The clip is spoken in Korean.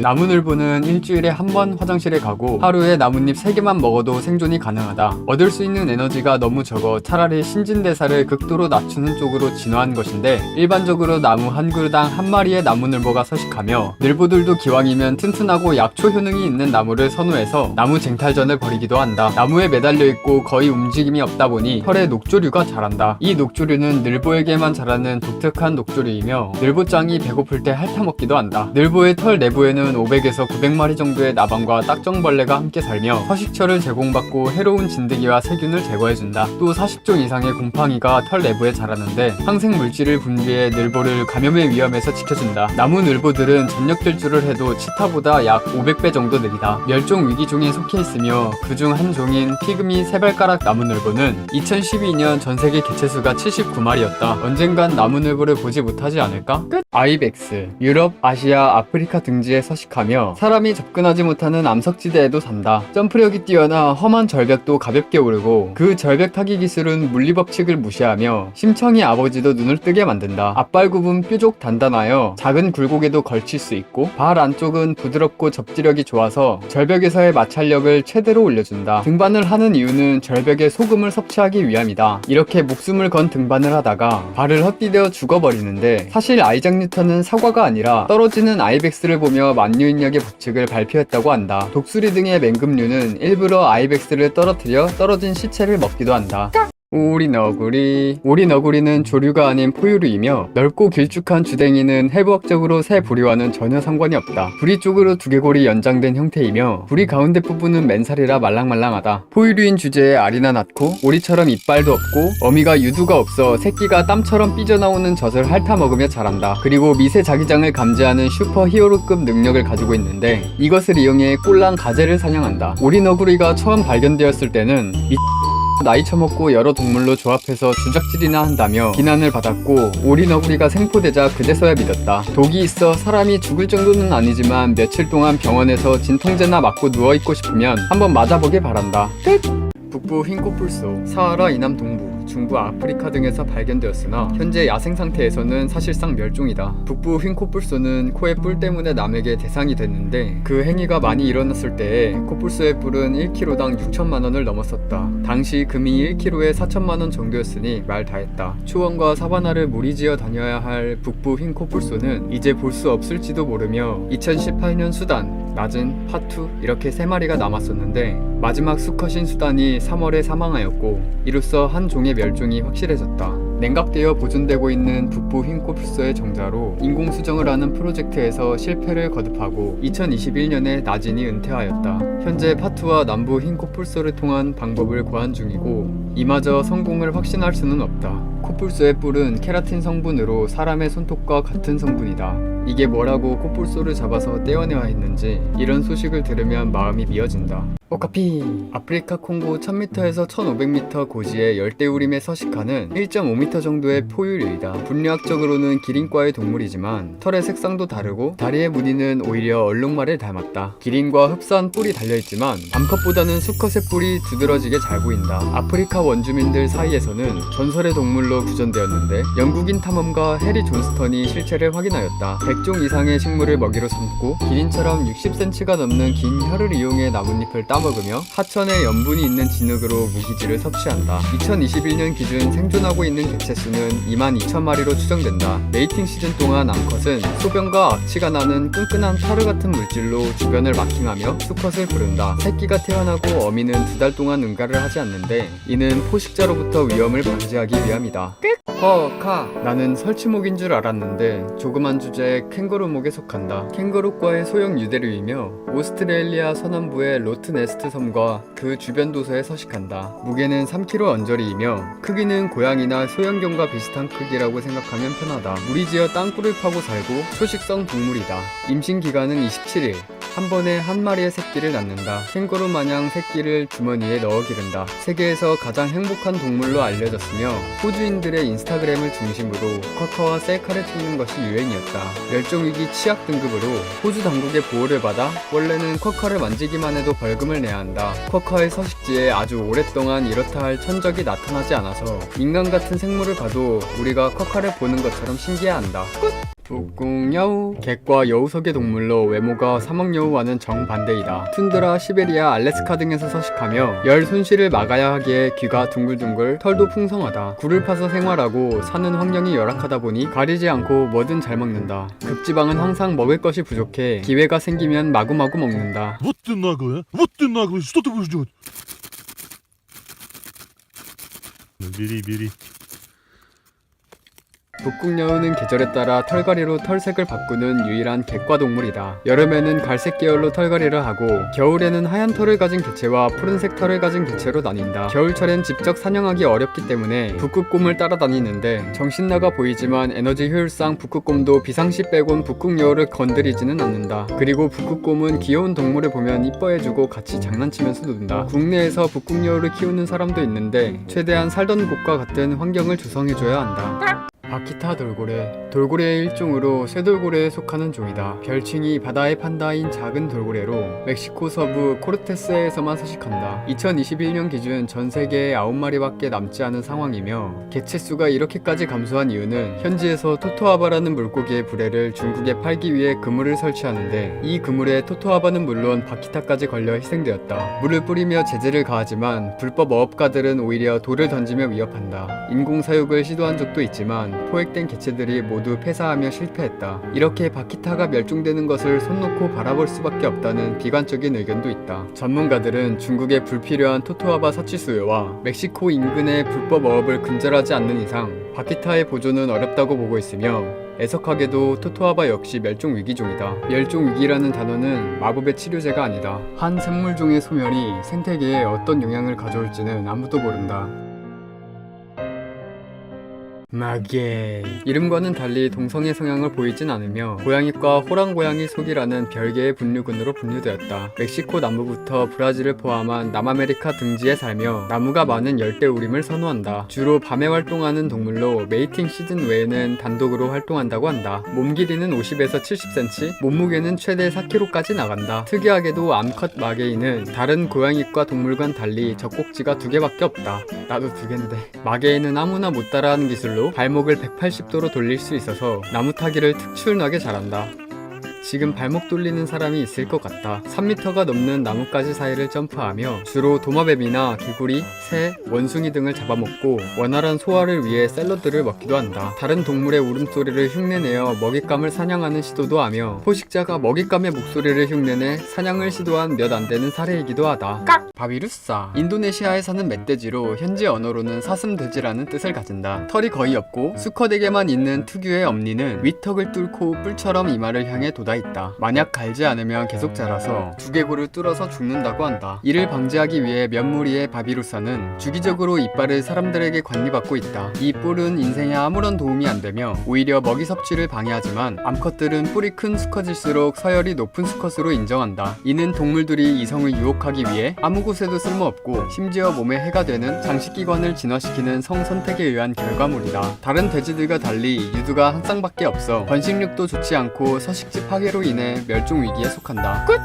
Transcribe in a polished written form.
나무늘보는 일주일에 한 번 화장실에 가고 하루에 나뭇잎 3개만 먹어도 생존이 가능하다. 얻을 수 있는 에너지가 너무 적어 차라리 신진대사를 극도로 낮추는 쪽으로 진화한 것인데, 일반적으로 나무 한 그루당 한 마리의 나무늘보가 서식하며, 늘보들도 기왕이면 튼튼하고 약초 효능이 있는 나무를 선호해서 나무 쟁탈전을 벌이기도 한다. 나무에 매달려 있고 거의 움직임이 없다 보니 털에 녹조류가 자란다. 이 녹조류는 늘보에게만 자라는 독특한 녹조류이며, 늘보짱이 배고플 때 핥아먹기도 한다. 늘보의 털 내부에는 500에서 900마리 정도의 나방과 딱정벌레가 함께 살며 서식처를 제공받고 해로운 진드기와 세균을 제거해준다. 또 40종 이상의 곰팡이가 털 내부에 자라는데 항생 물질을 분비해 늘보를 감염의 위험에서 지켜준다. 나무 늘보들은 전력질주를 해도 치타보다 약 500배 정도 느리다. 멸종 위기종에 속해 있으며 그중 한 종인 피그미 세발가락 나무늘보는 2012년 전세계 개체수가 79마리였다. 언젠간 나무늘보를 보지 못하지 않을까? 끝! 아이벡스, 유럽, 아시아, 아프리카 등지에 서식하며 사람이 접근하지 못하는 암석지대에도 산다. 점프력이 뛰어나 험한 절벽도 가볍게 오르고, 그 절벽 타기 기술은 물리법칙을 무시하며 심청이 아버지도 눈을 뜨게 만든다. 앞발 굽은 뾰족 단단하여 작은 굴곡에도 걸칠 수 있고, 발 안쪽은 부드럽고 접지력이 좋아서 절벽에서의 마찰력을 최대로 올려준다. 등반을 하는 이유는 절벽에 소금을 섭취하기 위함이다. 이렇게 목숨을 건 등반을 하다가 발을 헛디뎌 죽어버리는데, 사실 아이작 뉴턴은 사과가 아니라 떨어지는 아이벡스를 보며 만유인력의 법칙을 발표했다고 한다. 독수리 등의 맹금류는 일부러 아이벡스를 떨어뜨려 떨어진 시체를 먹기도 한다. 오리너구리는 조류가 아닌 포유류이며, 넓고 길쭉한 주댕이는 해부학적으로 새 부리와는 전혀 상관이 없다. 부리 쪽으로 두개골이 연장된 형태이며, 부리 가운데 부분은 맨살이라 말랑말랑하다. 포유류인 주제에 알이나 낳고 오리처럼 이빨도 없고 어미가 유두가 없어 새끼가 땀처럼 삐져나오는 젖을 핥아먹으며 자란다. 그리고 미세 자기장을 감지하는 슈퍼 히어로급 능력을 가지고 있는데, 이것을 이용해 꼴랑 가재를 사냥한다. 오리너구리가 처음 발견되었을 때는 나이 처먹고 여러 동물로 조합해서 주작질이나 한다며 비난을 받았고, 오리너구리가 생포되자 그제서야 믿었다. 독이 있어 사람이 죽을 정도는 아니지만 며칠 동안 병원에서 진통제나 맞고 누워있고 싶으면 한번 맞아보길 바란다. 끝! 북부 흰코뿔소, 사하라 이남 동부, 중부 아프리카 등에서 발견되었으나 현재 야생 상태에서는 사실상 멸종이다. 북부 흰코뿔소는 코의 뿔 때문에 남에게 대상이 됐는데, 그 행위가 많이 일어났을 때에 코뿔소의 뿔은 1kg당 6천만원을 넘었었다. 당시 금이 1kg에 4천만원 정도였으니 말 다했다. 초원과 사바나를 무리지어 다녀야 할 북부 흰코뿔소는 이제 볼 수 없을지도 모르며, 2018년 수단, 낮은, 파투 이렇게 3마리가 남았었는데, 마지막 수컷인 수단이 3월에 사망하였고, 이로써 한 종의 멸종이 확실해졌다. 냉각되어 보존되고 있는 북부 흰코뿔소의 정자로 인공수정을 하는 프로젝트에서 실패를 거듭하고 2021년에 나진이 은퇴하였다. 현재 파투와 남부 흰코뿔소를 통한 방법을 고안 중이고, 이마저 성공을 확신할 수는 없다. 코뿔소의 뿔은 케라틴 성분으로 사람의 손톱과 같은 성분이다. 이게 뭐라고 코뿔소를 잡아서 떼어내야 했는지, 이런 소식을 들으면 마음이 미어진다. 오카피! 아프리카 콩고 1000m에서 1500m 고지의 열대우림에 서식하는 1.5m 정도의 포유류이다. 분류학적으로는 기린과의 동물이지만 털의 색상도 다르고 다리의 무늬는 오히려 얼룩말을 닮았다. 기린과 흡사한 뿔이 달려있지만 암컷보다는 수컷의 뿔이 두드러지게 잘 보인다. 아프리카 원주민들 사이에서는 전설의 동물로 구전되었는데, 영국인 탐험가 해리 존스턴이 실체를 확인하였다. 100종 이상의 식물을 먹이로 삼고 기린처럼 60cm가 넘는 긴 혀를 이용해 나뭇잎을 따먹으며 하천에 염분이 있는 진흙으로 무기질을 섭취한다. 2021년 기준 생존하고 있는 개체수는 22,000마리로 추정된다. 메이팅 시즌 동안 암컷은 소변과 악취가 나는 끈끈한 타르 같은 물질로 주변을 마킹하며 수컷을 부른다. 새끼가 태어나고 어미는 2달 동안 응가를 하지 않는데, 이는 포식자로부터 위험을 방지하기 위함이다. 나는 설치목인 줄 알았는데 조그만 주제에 캥거루목에 속한다. 캥거루과의 소형 유대류이며 오스트레일리아 서남부의 로트네스트 섬과 그 주변 도서에 서식한다. 무게는 3kg 언저리이며 크기는 고양이나 소형견과 비슷한 크기라고 생각하면 편하다. 무리지어 땅굴을 파고 살고 초식성 동물이다. 임신 기간은 27일. 한 번에 한 마리의 새끼를 낳는다. 캥거루 마냥 새끼를 주머니에 넣어 기른다. 세계에서 가장 행복한 동물로 알려졌으며, 호주인들의 인스타그램을 중심으로 쿼카와 셀카를 찍는 것이 유행이었다. 멸종위기 취약 등급으로 호주 당국의 보호를 받아 원래는 쿼카를 만지기만 해도 벌금을 내야 한다. 쿼카의 서식지에 아주 오랫동안 이렇다 할 천적이 나타나지 않아서 인간 같은 생물을 봐도 우리가 쿼카를 보는 것처럼 신기해한다. 북극여우. 객과 여우석의 동물로 외모가 사막여우와는 정반대이다. 툰드라, 시베리아, 알래스카 등에서 서식하며 열 손실을 막아야 하기에 귀가 둥글둥글, 털도 풍성하다. 굴을 파서 생활하고 사는 환경이 열악하다 보니 가리지 않고 뭐든 잘 먹는다. 급지방은 항상 먹을 것이 부족해 기회가 생기면 마구마구 먹는다. Вот ты наглая, вот ты наглый, что ты будешь делать? Бери, бери. 북극여우는 계절에 따라 털갈이로 털색을 바꾸는 유일한 객과 동물이다. 여름에는 갈색 계열로 털갈이를 하고 겨울에는 하얀 털을 가진 개체와 푸른색 털을 가진 개체로 나뉜다. 겨울철엔 직접 사냥하기 어렵기 때문에 북극곰을 따라다니는데 정신나가 보이지만 에너지 효율상 북극곰도 비상시 빼곤 북극여우를 건드리지는 않는다. 그리고 북극곰은 귀여운 동물을 보면 이뻐해주고 같이 장난치면서 논다. 국내에서 북극여우를 키우는 사람도 있는데 최대한 살던 곳과 같은 환경을 조성해줘야 한다. 바키타 돌고래. 돌고래의 일종으로 쇠돌고래에 속하는 종이다. 별칭이 바다의 판다인 작은 돌고래로 멕시코 서부 코르테스에서만 서식한다. 2021년 기준 전 세계에 9마리밖에 남지 않은 상황이며 개체수가 이렇게까지 감소한 이유는 현지에서 토토아바라는 물고기의 불해를 중국에 팔기 위해 그물을 설치하는데 이 그물에 토토아바는 물론 바키타까지 걸려 희생되었다. 물을 뿌리며 제재를 가하지만 불법 어업가들은 오히려 돌을 던지며 위협한다. 인공사육을 시도한 적도 있지만 포획된 개체들이 모두 폐사하며 실패했다. 이렇게 바키타가 멸종되는 것을 손 놓고 바라볼 수밖에 없다는 비관적인 의견도 있다. 전문가들은 중국의 불필요한 토토아바 서치 수요와 멕시코 인근의 불법 어업을 근절하지 않는 이상 바키타의 보존은 어렵다고 보고 있으며 애석하게도 토토아바 역시 멸종위기종이다. 멸종위기라는 단어는 마법의 치료제가 아니다. 한 생물종의 소멸이 생태계에 어떤 영향을 가져올지는 아무도 모른다. 마게. 이름과는 달리 동성애 성향을 보이진 않으며 고양이과 호랑고양이 속이라는 별개의 분류군으로 분류되었다. 멕시코 남부부터 브라질을 포함한 남아메리카 등지에 살며 나무가 많은 열대우림을 선호한다. 주로 밤에 활동하는 동물로 메이팅 시즌 외에는 단독으로 활동한다고 한다. 몸 길이는 50에서 70cm, 몸무게는 최대 4kg까지 나간다. 특이하게도 암컷 마게이는 다른 고양이과 동물과는 달리 젖꼭지가 2개밖에 없다. 나도 2개인데. 마게이는 아무나 못 따라하는 기술로 발목을 180도로 돌릴 수 있어서 나무 타기를 특출나게 잘한다. 지금 발목 돌리는 사람이 있을 것 같다. 3m가 넘는 나뭇가지 사이를 점프하며 주로 도마뱀이나 개구리, 새, 원숭이 등을 잡아먹고 원활한 소화를 위해 샐러드를 먹기도 한다. 다른 동물의 울음소리를 흉내내어 먹잇감을 사냥하는 시도도 하며 포식자가 먹잇감의 목소리를 흉내내 사냥을 시도한 몇 안 되는 사례이기도 하다. 바비루사. 인도네시아에 사는 멧돼지로 현지 언어로는 사슴돼지라는 뜻을 가진다. 털이 거의 없고 수컷에게만 있는 특유의 엄니는 윗턱을 뚫고 뿔처럼 이마를 향해 돋아있다. 만약 갈지 않으면 계속 자라서 두개골을 뚫어서 죽는다고 한다. 이를 방지하기 위해 몇 무리의 바비루사는 주기적으로 이빨을 사람들에게 관리받고 있다. 이 뿔은 인생에 아무런 도움이 안 되며 오히려 먹이 섭취를 방해하지만 암컷들은 뿔이 큰 수컷일수록 서열이 높은 수컷으로 인정한다. 이는 동물들이 이성을 유혹하기 위해 아무 곳에도 쓸모없고 심지어 몸에 해가 되는 장식기관을 진화시키는 성선택에 의한 결과물이다. 다른 돼지들과 달리 유두가 한 쌍밖에 없어 번식력도 좋지 않고 서식지 파괴로 인해 멸종위기에 속한다. 끝!